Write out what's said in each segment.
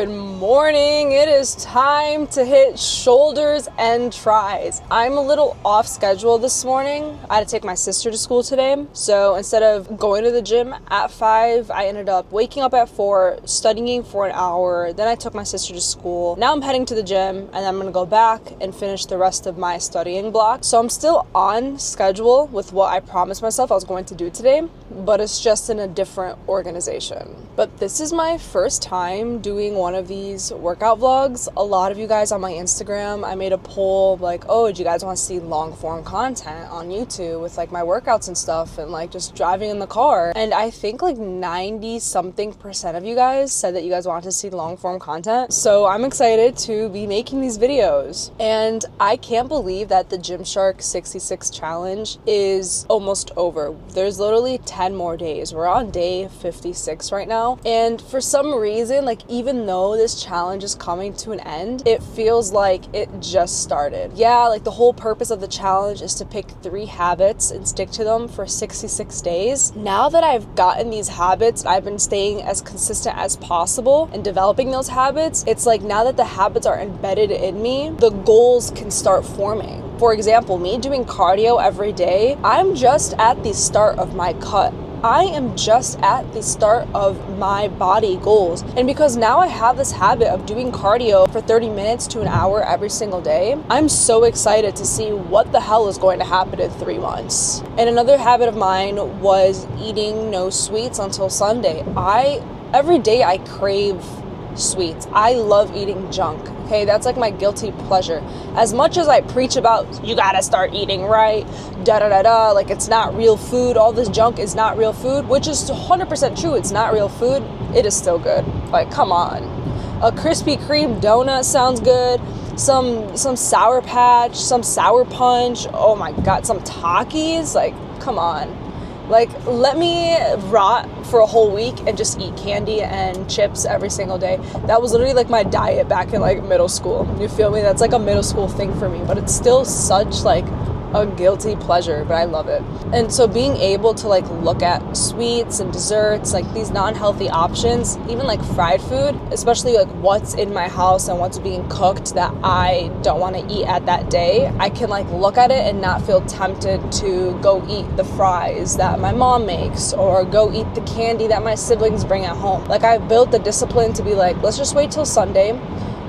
Good morning. It is time to hit shoulders and tries. I'm a little off schedule this morning. I had to take my sister to school today. So instead of going to the gym at 5, I ended up waking up at 4, studying for an hour. Then I took my sister to school. Now I'm heading to the gym and I'm going to go back and finish the rest of my studying block. So I'm still on schedule with what I promised myself I was going to do today, but it's just in a different organization. But this is my first time doing one of these workout vlogs. A lot of you guys on my Instagram, I made a poll like, oh, do you guys want to see long form content on YouTube with like my workouts and stuff and like just driving in the car? And I think like 90-something% of you guys said that you guys want to see long form content. So I'm excited to be making these videos. And I can't believe that the Gymshark 66 challenge is almost over. There's literally 10 more days. We're on day 56 right now. And for some reason, like even though this challenge is coming to an end, it feels like it just started. Yeah, like the whole purpose of the challenge is to pick 3 habits and stick to them for 66 days. Now that I've gotten these habits, I've been staying as consistent as possible and developing those habits. It's like now that the habits are embedded in me, the goals can start forming. For example, me doing cardio every day, I'm just at the start of my cut. I am just at the start of my body goals. And because now I have this habit of doing cardio for 30 minutes to an hour every single day, I'm so excited to see what the hell is going to happen in 3 months. And another habit of mine was eating no sweets until Sunday. Every day I crave sweets. I love eating junk. Okay, that's like my guilty pleasure. As much as I preach about you gotta start eating right, like it's not real food, all this junk is not real food, which is 100% true. It's not real food. It is still good. Like, come on. A Krispy Kreme donut sounds good. Some Sour Patch, some Sour Punch. Oh my God, some Takis. Like, come on. Like, let me rot for a whole week and just eat candy and chips every single day. That was literally like my diet back in like middle school. You feel me? That's like a middle school thing for me, but it's still such like a guilty pleasure, but I love it. And so being able to like look at sweets and desserts, like these non-healthy options, even like fried food, especially like what's in my house and what's being cooked that I don't want to eat at that day, I can like look at it and not feel tempted to go eat the fries that my mom makes or go eat the candy that my siblings bring at home. Like I built the discipline to be like, let's just wait till Sunday.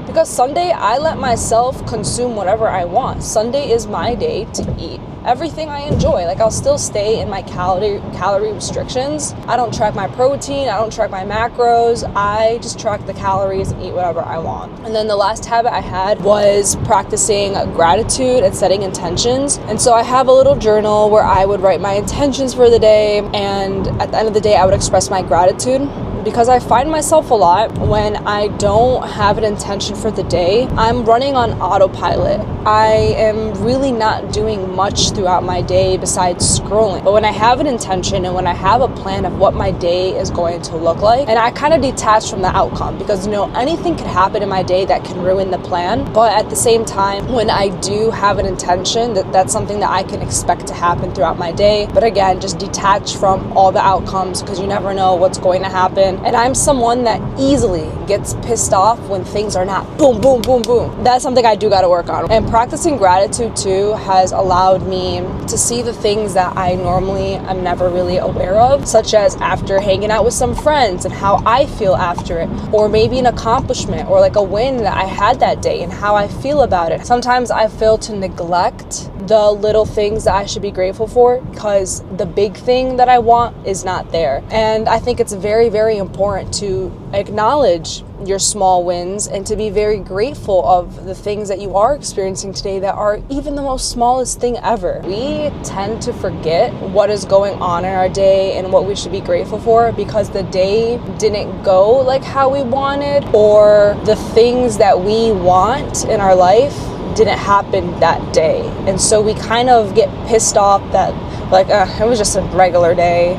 Because Sunday, I let myself consume whatever I want. Sunday is my day to eat everything I enjoy. Like I'll still stay in my calorie restrictions. I don't track my protein. I don't track my macros. I just track the calories and eat whatever I want. And then the last habit I had was practicing gratitude and setting intentions. And so I have a little journal where I would write my intentions for the day. And at the end of the day, I would express my gratitude. Because I find myself a lot when I don't have an intention for the day, I'm running on autopilot. I am really not doing much throughout my day besides scrolling. But when I have an intention and when I have a plan of what my day is going to look like, and I kind of detach from the outcome because, you know, anything could happen in my day that can ruin the plan. But at the same time, when I do have an intention, that's something that I can expect to happen throughout my day. But again, just detach from all the outcomes because you never know what's going to happen. And I'm someone that easily gets pissed off when things are not boom, boom, boom, boom. That's something I do got to work on. And practicing gratitude too has allowed me to see the things that I normally am never really aware of, such as after hanging out with some friends and how I feel after it, or maybe an accomplishment or like a win that I had that day and how I feel about it. Sometimes I fail to neglect the little things that I should be grateful for because the big thing that I want is not there. And I think it's very, very important to acknowledge your small wins and to be very grateful of the things that you are experiencing today that are even the most smallest thing ever. We tend to forget what is going on in our day and what we should be grateful for because the day didn't go like how we wanted, or the things that we want in our life didn't happen that day. And so we kind of get pissed off that like it was just a regular day,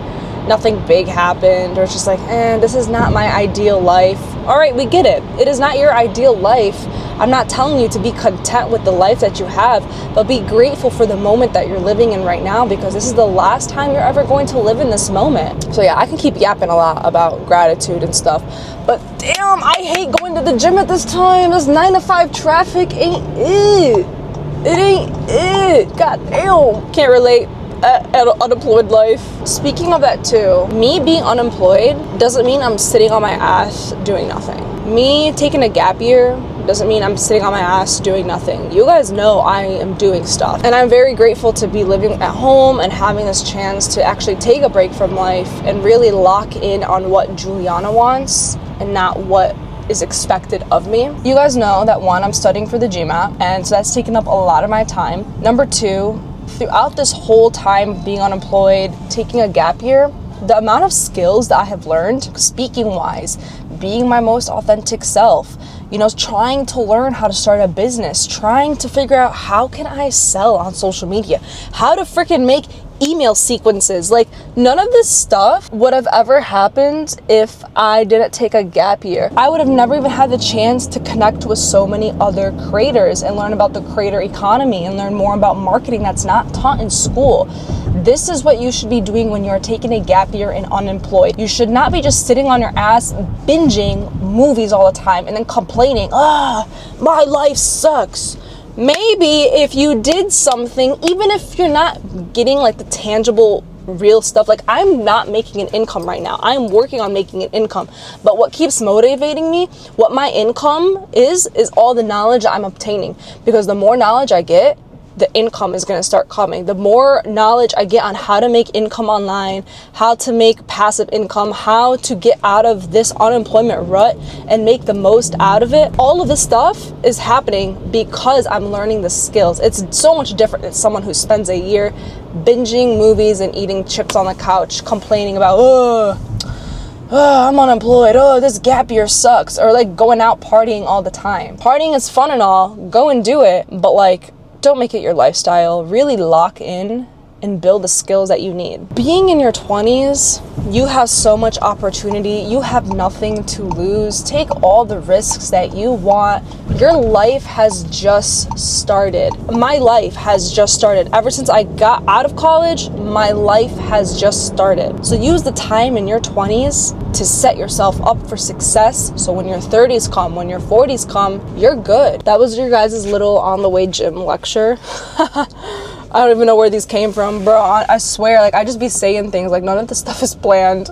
nothing big happened, or it's just like, this is not my ideal life. All right, we get it. It is not your ideal life. I'm not telling you to be content with the life that you have, but be grateful for the moment that you're living in right now, because this is the last time you're ever going to live in this moment. So yeah, I can keep yapping a lot about gratitude and stuff, but damn, I hate going to the gym at this time. This 9 to 5 traffic ain't it. It ain't it. God damn. Can't relate. Unemployed life. Speaking of that too, me being unemployed doesn't mean I'm sitting on my ass doing nothing. Me taking a gap year doesn't mean I'm sitting on my ass doing nothing. You guys know I am doing stuff. And I'm very grateful to be living at home and having this chance to actually take a break from life and really lock in on what Juliana wants and not what is expected of me. You guys know that 1, I'm studying for the GMAT, and so that's taken up a lot of my time. Number 2, throughout this whole time being unemployed, taking a gap year, the amount of skills that I have learned, speaking wise, being my most authentic self, trying to learn how to start a business, trying to figure out how can I sell on social media, how to freaking make email sequences. Like, none of this stuff would have ever happened if I didn't take a gap year. I would have never even had the chance to connect with so many other creators and learn about the creator economy and learn more about marketing that's not taught in school. This is what you should be doing when you're taking a gap year and unemployed. You should not be just sitting on your ass binging movies all the time and then complaining, my life sucks. Maybe if you did something, even if you're not getting like the tangible real stuff, like I'm not making an income right now. I'm working on making an income. But what keeps motivating me, what my income is all the knowledge I'm obtaining. Because the more knowledge I get, the income is going to start coming. The more knowledge I get on how to make income online, how to make passive income, how to get out of this unemployment rut and make the most out of it. All of this stuff is happening because I'm learning the skills. It's so much different than someone who spends a year binging movies and eating chips on the couch, complaining about, I'm unemployed, this gap year sucks, or like going out partying all the time. Partying is fun and all, go and do it, but like, don't make it your lifestyle. Really lock in and build the skills that you need. Being in your 20s, you have so much opportunity. You have nothing to lose. Take all the risks that you want. Your life has just started. My life has just started. Ever since I got out of college, my life has just started. So use the time in your 20s to set yourself up for success. So when your 30s come, when your 40s come, you're good. That was your guys' little on the way gym lecture. I don't even know where these came from, bro. I swear, like, I just be saying things, like, none of this stuff is planned.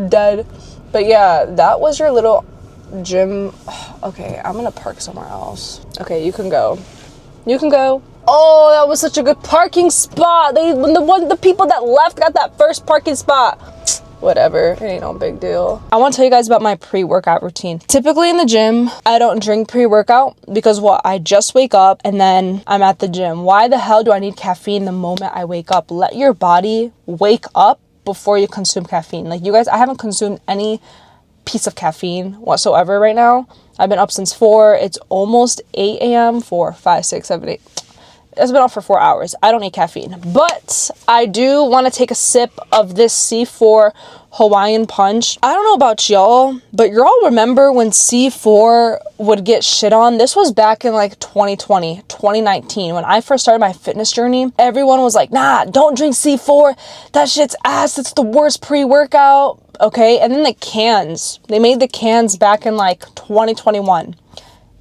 Dead. But yeah, that was your little gym. Okay, I'm gonna park somewhere else. Okay, you can go. You can go. Oh, that was such a good parking spot. The people that left got that first parking spot. Whatever, it ain't no big deal. I want to tell you guys about my pre-workout routine. Typically in the gym, I don't drink pre-workout because I just wake up and then I'm at the gym. Why the hell do I need caffeine the moment I wake up? Let your body wake up before you consume caffeine. Like, you guys, I haven't consumed any piece of caffeine whatsoever right now. I've been up since 4. It's almost 8 a.m. 4, 5, 6, 7, 8. It's been up for 4 hours. I don't need caffeine, but I do want to take a sip of this C4 Hawaiian Punch. I don't know about y'all, but y'all remember when C4 would get shit on? This was back in like 2020, 2019. When I first started my fitness journey, everyone was like, nah, don't drink C4. That shit's ass. It's the worst pre-workout. Okay. And then the cans, they made the cans back in like 2021.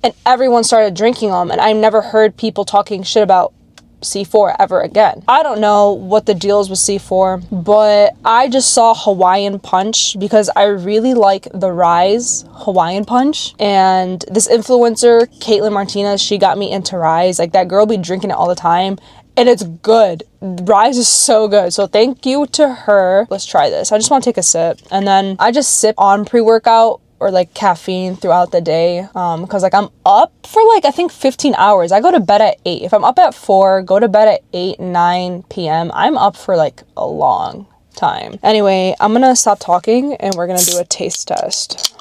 And everyone started drinking them, and I never heard people talking shit about C4 ever again. I don't know what the deal is with C4, but I just saw Hawaiian Punch because I really like the Rise Hawaiian Punch. And this influencer, Caitlin Martinez, she got me into Rise. Like, that girl be drinking it all the time, and it's good. Rise is so good. So thank you to her. Let's try this. I just want to take a sip, and then I just sip on pre-workout or like caffeine throughout the day, because like I'm up for like I think 15 hours. I go to bed at 8. If I'm up at 4, go to bed at 8, 9 p.m. I'm up for like a long time. Anyway, I'm gonna stop talking and we're gonna do a taste test.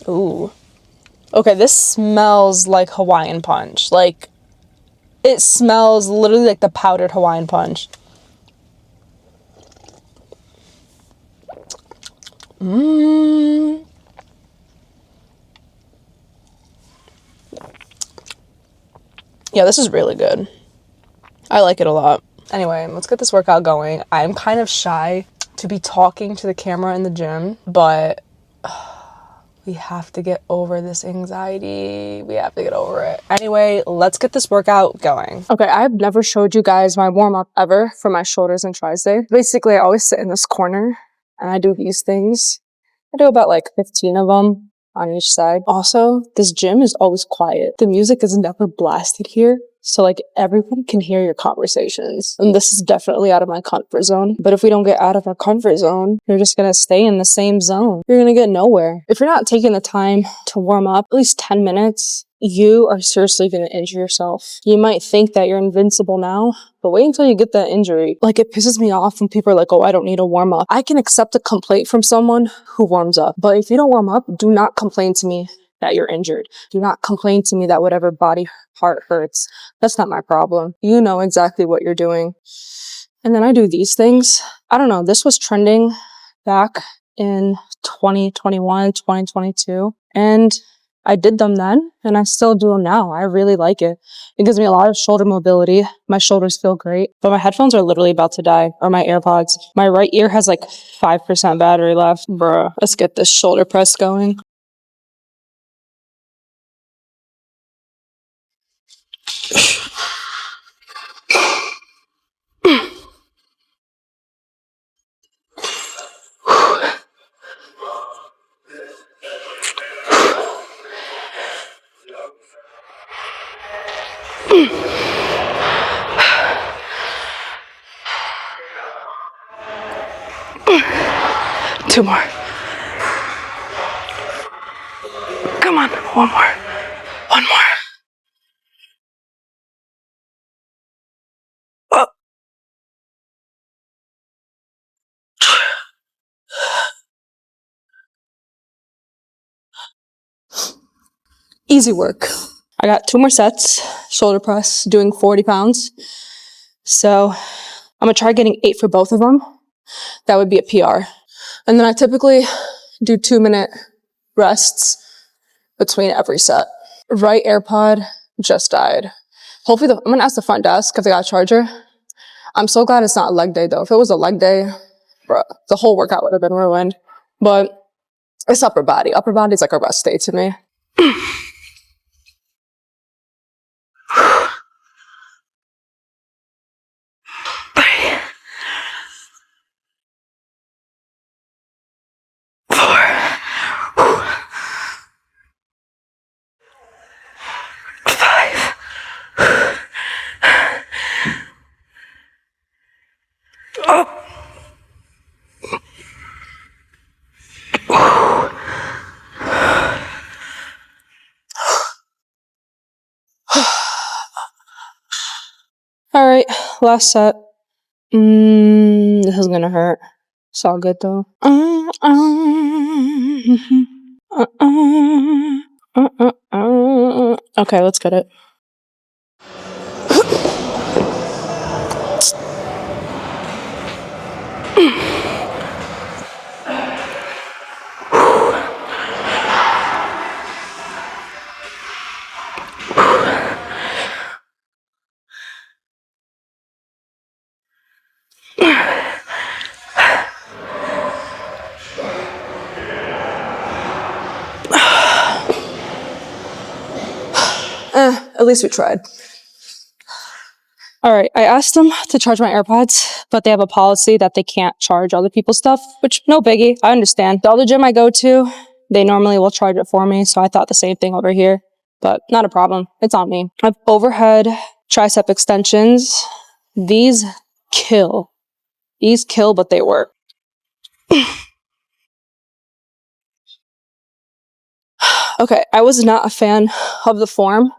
Ooh. Okay, this smells like Hawaiian Punch. Like, it smells literally like the powdered Hawaiian Punch. Yeah, this is really good. I like it a lot. Anyway, let's get this workout going. I'm kind of shy to be talking to the camera in the gym, but We have to get over this anxiety. We have to get over it. Anyway, let's get this workout going. Okay, I've never showed you guys my warm-up ever for my shoulders and tris day. Basically, I always sit in this corner and I do these things. I do about like 15 of them on each side. Also, this gym is always quiet. The music is never blasted here. So like everyone can hear your conversations. And this is definitely out of my comfort zone. But if we don't get out of our comfort zone, you're just gonna stay in the same zone. You're gonna get nowhere. If you're not taking the time to warm up at least 10 minutes, you are seriously gonna injure yourself. You might think that you're invincible now, but wait until you get that injury. Like, it pisses me off when people are like, oh, I don't need a warm up. I can accept a complaint from someone who warms up. But if you don't warm up, do not complain to me that you're injured. Do not complain to me that whatever body part hurts. That's not my problem. You know exactly what you're doing. And then I do these things. I don't know. This was trending back in 2021, 2022. And I did them then, and I still do them now. I really like it. It gives me a lot of shoulder mobility. My shoulders feel great. But my headphones are literally about to die, or my AirPods. My right ear has like 5% battery left. Bruh. Let's get this shoulder press going. Two more. Come on, one more. One more. Oh. Easy work. I got 2 more sets, shoulder press, doing 40 pounds. So I'm gonna try getting 8 for both of them. That would be a PR. And then I typically do 2-minute rests between every set. Right AirPod just died. Hopefully, I'm gonna ask the front desk if they got a charger. I'm so glad it's not a leg day though. If it was a leg day, bruh, the whole workout would have been ruined. But it's upper body. Upper body is like a rest day to me. 3, 4, 5. Oh. All right, last set. This is gonna hurt. It's all good though. Okay, let's get it. At least we tried. All right, I asked them to charge my AirPods, but they have a policy that they can't charge other people's stuff, which no biggie. I understand. The other gym I go to, they normally will charge it for me, so I thought the same thing over here, but not a problem. It's on me. I have overhead tricep extensions. These kill. These kill, but they work. Okay, I was not a fan of the form.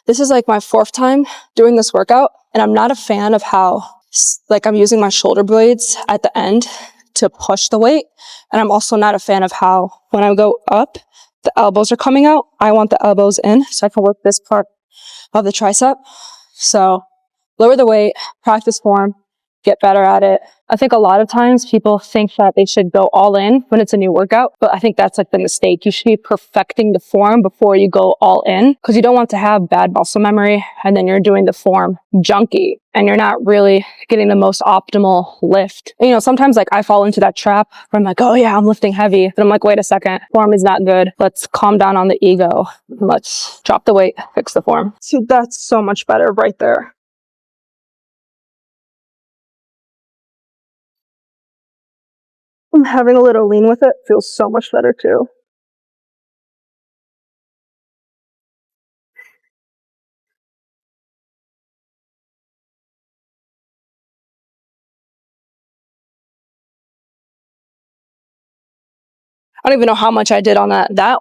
This is like my 4th time doing this workout, and I'm not a fan of how, like, I'm using my shoulder blades at the end to push the weight. And I'm also not a fan of how, when I go up, the elbows are coming out. I want the elbows in so I can work this part of the tricep. So lower the weight, practice form, get better at it. I think a lot of times people think that they should go all in when it's a new workout, but I think that's like the mistake. You should be perfecting the form before you go all in, because you don't want to have bad muscle memory and then you're doing the form junky and you're not really getting the most optimal lift. And, you know, sometimes like I fall into that trap where I'm like, oh yeah, I'm lifting heavy. But I'm like, wait a second, form is not good. Let's calm down on the ego. Let's drop the weight, fix the form. See, that's so much better right there. I'm having a little lean with it. Feels so much better too. I don't even know how much I did on that. That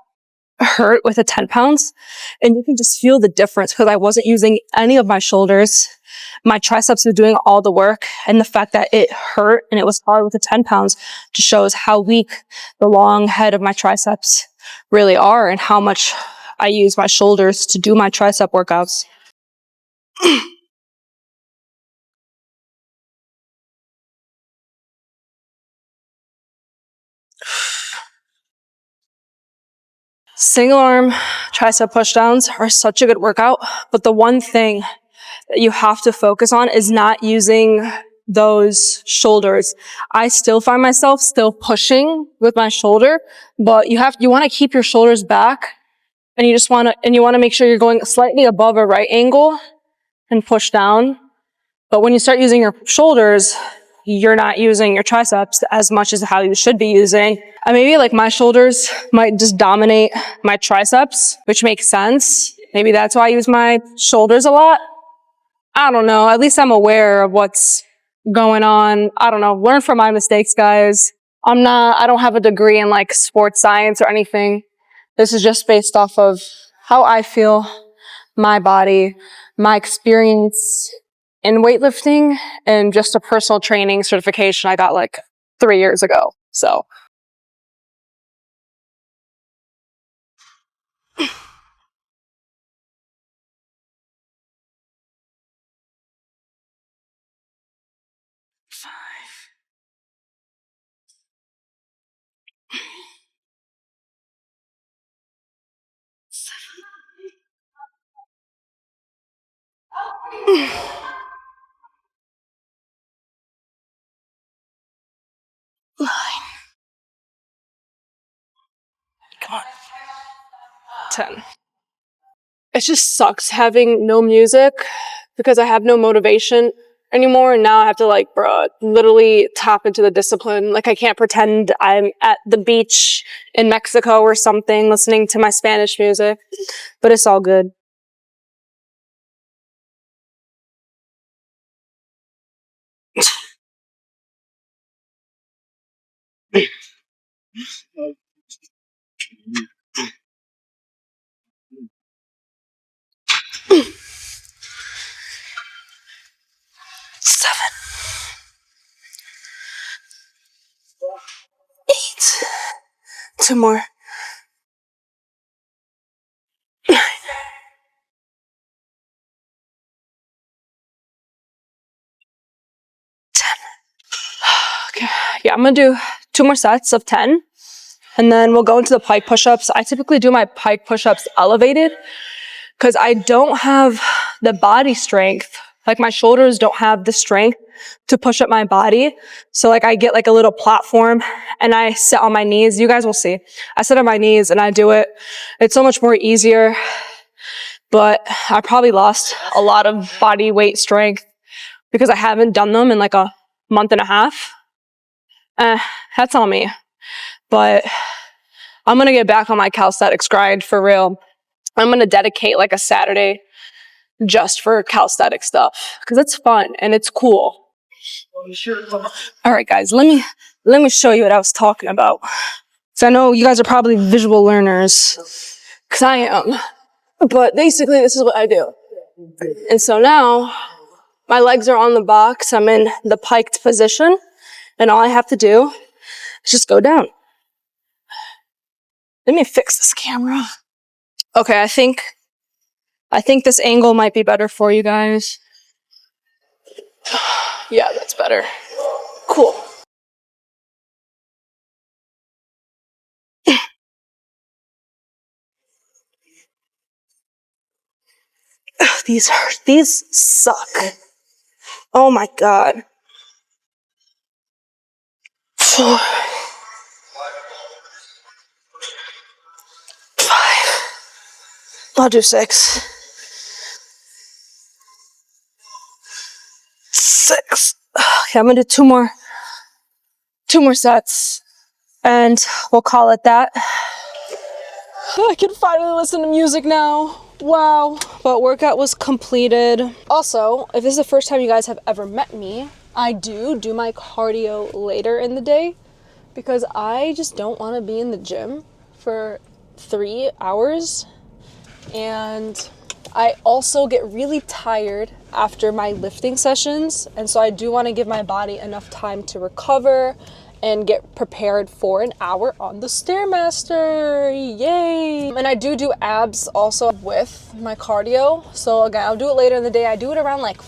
hurt with the 10 pounds. And you can just feel the difference because I wasn't using any of my shoulders. My triceps were doing all the work. And the fact that it hurt and it was hard with the 10 pounds just shows how weak the long head of my triceps really are and how much I use my shoulders to do my tricep workouts. Single arm tricep pushdowns are such a good workout, but the one thing that you have to focus on is not using those shoulders. I still find myself still pushing with my shoulder, but you want to keep your shoulders back and you want to make sure you're going slightly above a right angle and push down. But when you start using your shoulders, you're not using your triceps as much as how you should be using. And maybe like my shoulders might just dominate my triceps, which makes sense. Maybe that's why I use my shoulders a lot. I don't know. At least I'm aware of what's going on. I don't know. Learn from my mistakes, guys. I don't have a degree in like sports science or anything. This is just based off of how I feel, my body, my experience in weightlifting, and just a personal training certification I got like 3 years ago. So. Come on. 10. It just sucks having no music because I have no motivation anymore. And now I have to like, literally tap into the discipline. Like I can't pretend I'm at the beach in Mexico or something listening to my Spanish music, but it's all good. Seven. 8. 2 more. 9. 10. Okay. Yeah, I'm gonna do 2 more sets of 10. And then we'll go into the pike push-ups. I typically do my pike push-ups elevated because I don't have the body strength. Like my shoulders don't have the strength to push up my body. So like I get like a little platform and I sit on my knees. You guys will see. I sit on my knees and I do it. It's so much more easier, but I probably lost a lot of body weight strength because I haven't done them in like a month and a half. That's on me. But I'm going to get back on my calisthenics grind for real. I'm going to dedicate like a Saturday just for calisthenics stuff because it's fun and it's cool. All right, guys, let me show you what I was talking about. So I know you guys are probably visual learners because I am. But basically, this is what I do. And so now my legs are on the box. I'm in the piked position. And all I have to do is just go down. Let me fix this camera. Okay, I think this angle might be better for you guys. Yeah, that's better. Cool. These hurt. These suck. Oh my god. 4, 5. I'll do 6. 6. Okay, I'm gonna do 2 more sets, and we'll call it that. I can finally listen to music now. Wow. But workout was completed. Also, if this is the first time you guys have ever met me, I do my cardio later in the day because I just don't want to be in the gym for 3 hours. And I also get really tired after my lifting sessions. And so I do want to give my body enough time to recover and get prepared for an hour on the Stairmaster. Yay! And I do abs also with my cardio. So again, I'll do it later in the day. I do it around like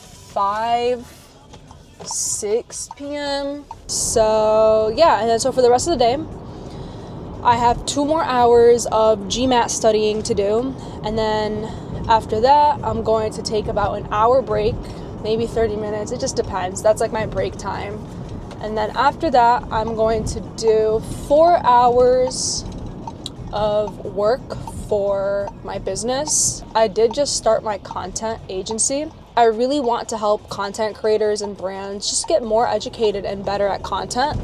6 p.m. So yeah, and then so for the rest of the day, I have 2 more hours of GMAT studying to do. And then after that, I'm going to take about an hour break, maybe 30 minutes. It just depends. That's like my break time. And then after that, I'm going to do 4 hours of work for my business. I did just start my content agency. I really want to help content creators and brands just get more educated and better at content.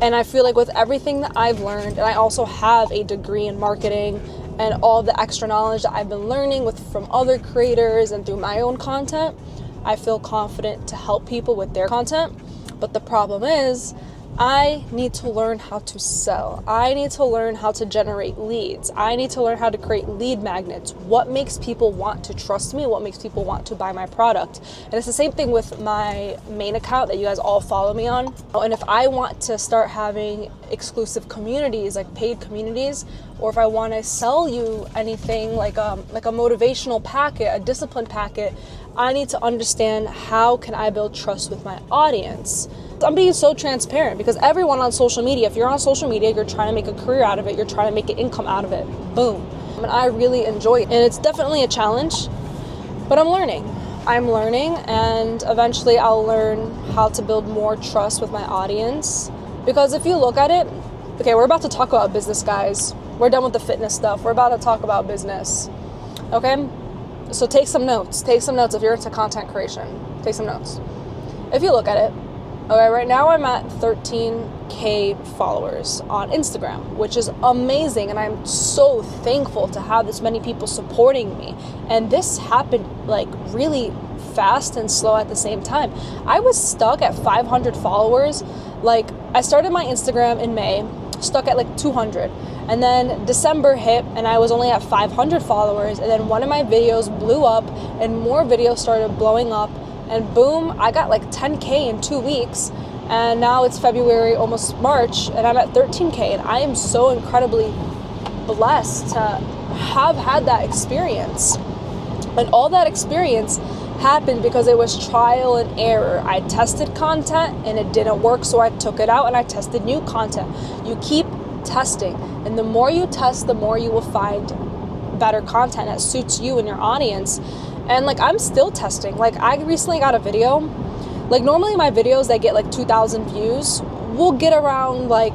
And I feel like with everything that I've learned, and I also have a degree in marketing and all the extra knowledge that I've been learning from other creators and through my own content, I feel confident to help people with their content. But the problem is, I need to learn how to sell. I need to learn how to generate leads. I need to learn how to create lead magnets. What makes people want to trust me? What makes people want to buy my product? And it's the same thing with my main account that you guys all follow me on. And if I want to start having exclusive communities, like paid communities, or if I want to sell you anything like a motivational packet, a discipline packet, I need to understand how can I build trust with my audience. I'm being so transparent because everyone on social media, if you're on social media, you're trying to make a career out of it, you're trying to make an income out of it. Boom. And I really enjoy it. And it's definitely a challenge, but I'm learning, and eventually I'll learn how to build more trust with my audience. Because if you look at it, okay, we're about to talk about business, guys. We're done with the fitness stuff. We're about to talk about business. Okay? So take some notes. Take some notes if you're into content creation. Take some notes. If you look at it, okay, right now I'm at 13K followers on Instagram, which is amazing. And I'm so thankful to have this many people supporting me. And this happened like really fast and slow at the same time. I was stuck at 500 followers. Like I started my Instagram in May, stuck at like 200. And then December hit and I was only at 500 followers. And then one of my videos blew up and more videos started blowing up. And boom, I got like 10K in 2 weeks. And now it's February, almost March, and I'm at 13K. And I am so incredibly blessed to have had that experience. And all that experience happened because it was trial and error. I tested content and it didn't work, so I took it out and I tested new content. You keep testing. And the more you test, the more you will find better content that suits you and your audience. And like I'm still testing. Like I recently got a video. Like normally my videos that get like 2,000 views will get around like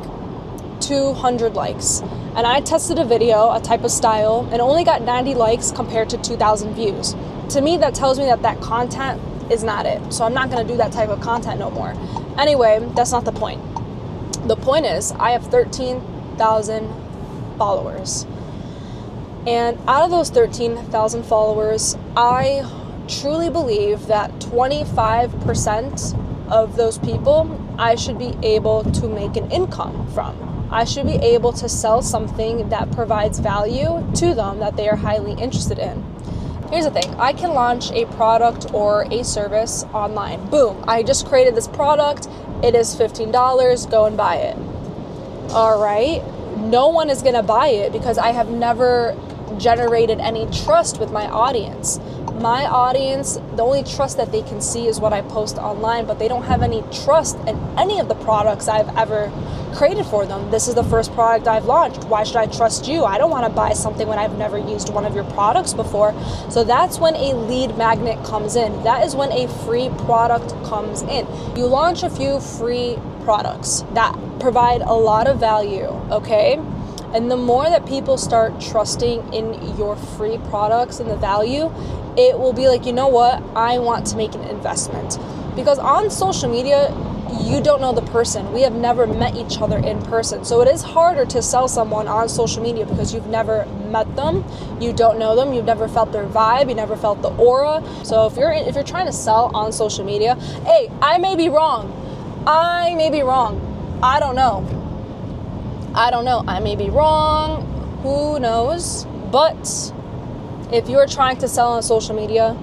200 likes. And I tested a video, a type of style, and only got 90 likes compared to 2,000 views. To me, that tells me that that content is not it. So I'm not gonna do that type of content no more. Anyway, that's not the point. The point is I have 13,000 followers. And out of those 13,000 followers, I truly believe that 25% of those people I should be able to make an income from. I should be able to sell something that provides value to them that they are highly interested in. Here's the thing, I can launch a product or a service online. Boom, I just created this product, it is $15, go and buy it. All right, no one is gonna buy it because I have never generated any trust with my audience. My audience, the only trust that they can see is what I post online, but they don't have any trust in any of the products I've ever created for them. This is the first product I've launched. Why should I trust you? I don't want to buy something when I've never used one of your products before. So that's when a lead magnet comes in. That is when a free product comes in. You launch a few free products that provide a lot of value, okay? And the more that people start trusting in your free products and the value, it will be like, you know what? I want to make an investment. Because on social media, you don't know the person. We have never met each other in person. So it is harder to sell someone on social media because you've never met them, you don't know them, you've never felt their vibe, you never felt the aura. So if you're trying to sell on social media, hey, I may be wrong. I don't know. I may be wrong. Who knows? But if you're trying to sell on social media,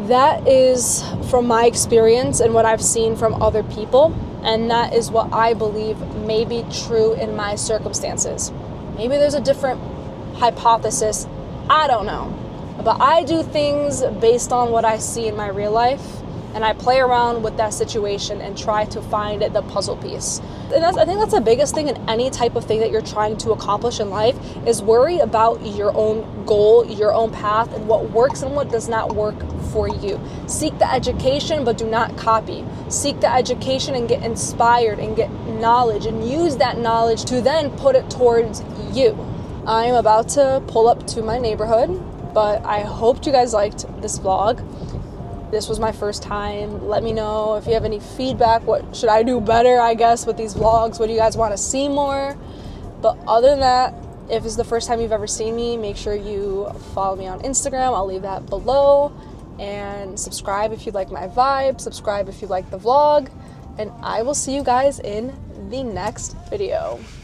that is from my experience and what I've seen from other people, and that is what I believe may be true in my circumstances. Maybe there's a different hypothesis, I don't know. But I do things based on what I see in my real life, and I play around with that situation and try to find the puzzle piece. And I think that's the biggest thing in any type of thing that you're trying to accomplish in life, is worry about your own goal, your own path, and what works and what does not work for you. Seek the education, but do not copy. Seek the education and get inspired and get knowledge, and use that knowledge to then put it towards you. I am about to pull up to my neighborhood, but I hoped you guys liked this vlog. This was my first time. Let me know if you have any feedback. What should I do better, I guess, with these vlogs? What do you guys want to see more? But other than that, if it's the first time you've ever seen me, make sure you follow me on Instagram. I'll leave that below. And subscribe if you like my vibe. Subscribe if you like the vlog. And I will see you guys in the next video.